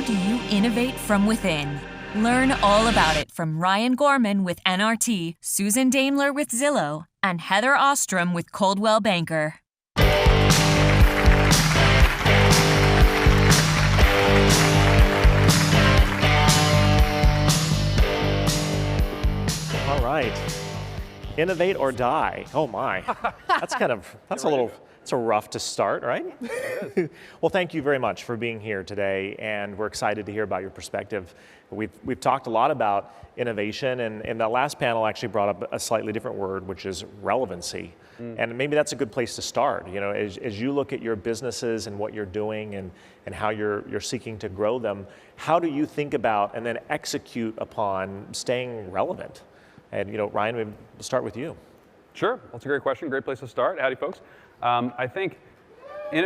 do you innovate from within? Learn all about it from Ryan Gorman with NRT, Susan Daimler with Zillow, and Heather Ostrom with Coldwell Banker. All right. Innovate or die. Oh my. That's a rough to start, right? Well, thank you very much for being here today, and we're excited to hear about your perspective. We've talked a lot about innovation, and the last panel actually brought up a slightly different word, which is relevancy. And maybe that's a good place to start. You know, as you look at your businesses and what you're doing and how you're seeking to grow them, how do you think about and then execute upon staying relevant? And you know, Ryan, we'll start with you. Sure, that's a great question. Great place to start. Howdy, folks. I think you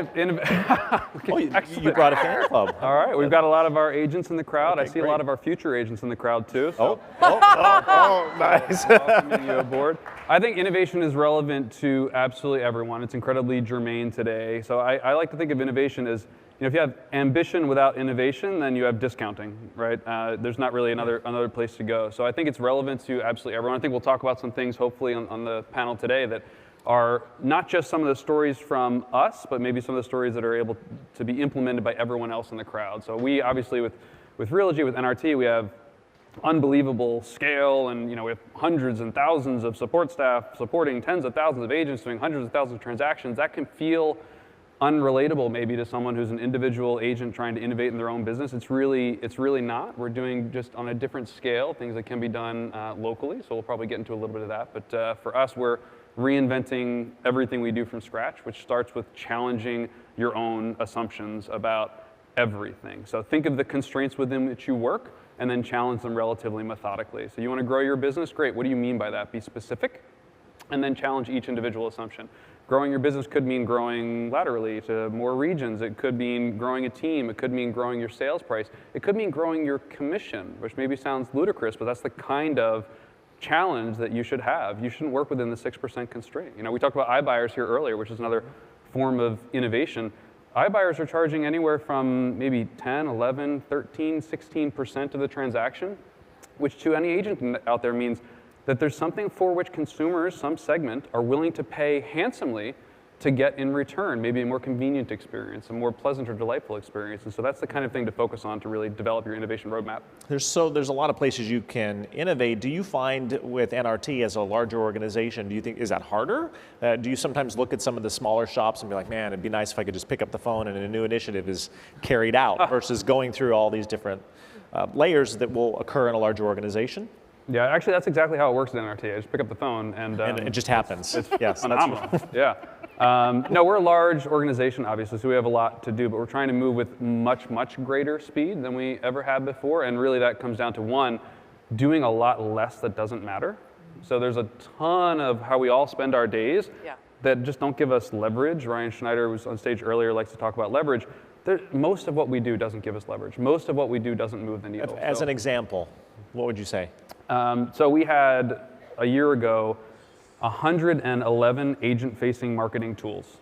brought a fan club. All right, we've got a lot of our agents in the crowd. Okay, I see great. A lot of our future agents in the crowd too. So. Nice. Welcoming you aboard. I think innovation is relevant to absolutely everyone. It's incredibly germane today. So I like to think of innovation as, you know, if you have ambition without innovation, then you have discounting, right? There's not really another place to go. So I think it's relevant to absolutely everyone. I think we'll talk about some things, hopefully, on the panel today that are not just some of the stories from us, but maybe some of the stories that are able to be implemented by everyone else in the crowd. So we obviously, with Realogy, with NRT, we have unbelievable scale, and you know, we have hundreds and thousands of support staff supporting tens of thousands of agents doing hundreds of thousands of transactions. That can feel unrelatable maybe to someone who's an individual agent trying to innovate in their own business. It's really not. We're doing just on a different scale things that can be done locally. So we'll probably get into a little bit of that. But for us, we're reinventing everything we do from scratch, which starts with challenging your own assumptions about everything. So think of the constraints within which you work and then challenge them relatively methodically. So you want to grow your business? Great. What do you mean by that? Be specific and then challenge each individual assumption. Growing your business could mean growing laterally to more regions. It could mean growing a team. It could mean growing your sales price. It could mean growing your commission, which maybe sounds ludicrous, but that's the kind of challenge that you should have. You shouldn't work within the 6% constraint. You know, we talked about iBuyers here earlier, which is another form of innovation. iBuyers are charging anywhere from maybe 10, 11, 13, 16% of the transaction, which to any agent out there means that there's something for which consumers, some segment, are willing to pay handsomely to get in return, maybe a more convenient experience, a more pleasant or delightful experience. And so that's the kind of thing to focus on to really develop your innovation roadmap. There's a lot of places you can innovate. Do you find with NRT as a larger organization, do you think, is that harder? Do you sometimes look at some of the smaller shops and be like, man, it'd be nice if I could just pick up the phone and a new initiative is carried out versus going through all these different layers that will occur in a larger organization? Yeah, actually that's exactly how it works at NRT. I just pick up the phone and it just happens. It's yes, phenomenal. Yeah. No, we're a large organization, obviously, so we have a lot to do, but we're trying to move with much, much greater speed than we ever have before, and really that comes down to, one, doing a lot less that doesn't matter. So there's a ton of how we all spend our days that just don't give us leverage. Ryan Schneider was on stage earlier, likes to talk about leverage. Most of what we do doesn't give us leverage. Most of what we do doesn't move the needle. As an example, what would you say? So we had, a year ago, 111 agent-facing marketing tools,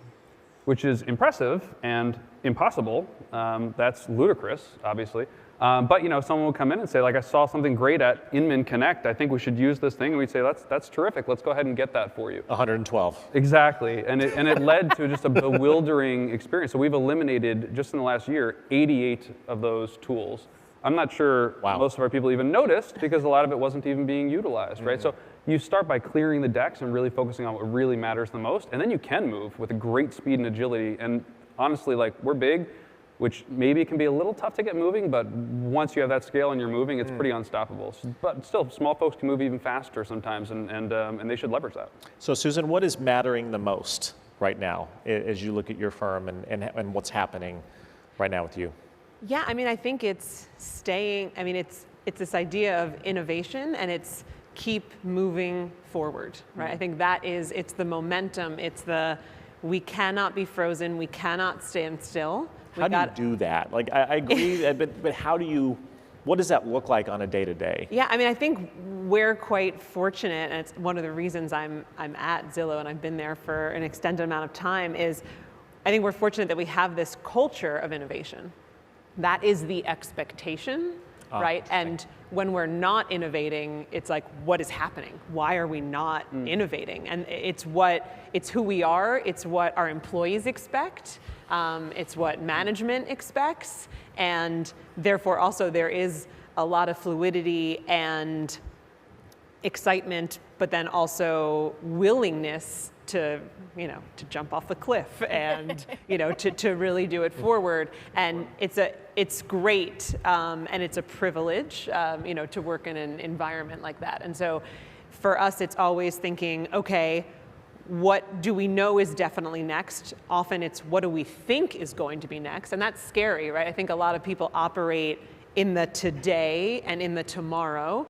which is impressive and impossible. That's ludicrous, obviously. But you know, someone would come in and say, like, I saw something great at Inman Connect. I think we should use this thing. And we'd say, that's terrific. Let's go ahead and get that for you. 112. Exactly. And it led to just a bewildering experience. So we've eliminated, just in the last year, 88 of those tools. I'm not sure most of our people even noticed because a lot of it wasn't even being utilized, right? So you start by clearing the decks and really focusing on what really matters the most, and then you can move with a great speed and agility. And honestly, like, we're big, which maybe can be a little tough to get moving, but once you have that scale and you're moving, it's pretty unstoppable. But still, small folks can move even faster sometimes, and they should leverage that. So Susan, what is mattering the most right now as you look at your firm and what's happening right now with you? Yeah, I mean, I think it's staying, I mean, it's this idea of innovation, and it's keep moving forward, right? I think it's the momentum, we cannot be frozen, we cannot stand still. How do you do that? Like, I agree, but what does that look like on a day-to-day? Yeah, I mean, I think we're quite fortunate, and it's one of the reasons I'm at Zillow and I've been there for an extended amount of time, is I think we're fortunate that we have this culture of innovation. that is the expectation, right? And when we're not innovating, it's like, what is happening? Why are we not innovating? And it's who we are, it's what our employees expect, it's what management expects, and therefore also there is a lot of fluidity and excitement, but then also willingness to jump off the cliff and to really do it forward. And it's great, and it's a privilege to work in an environment like that. And so for us, it's always thinking, okay, what do we know is definitely next? Often it's what do we think is going to be next? And that's scary, right? I think a lot of people operate in the today and in the tomorrow.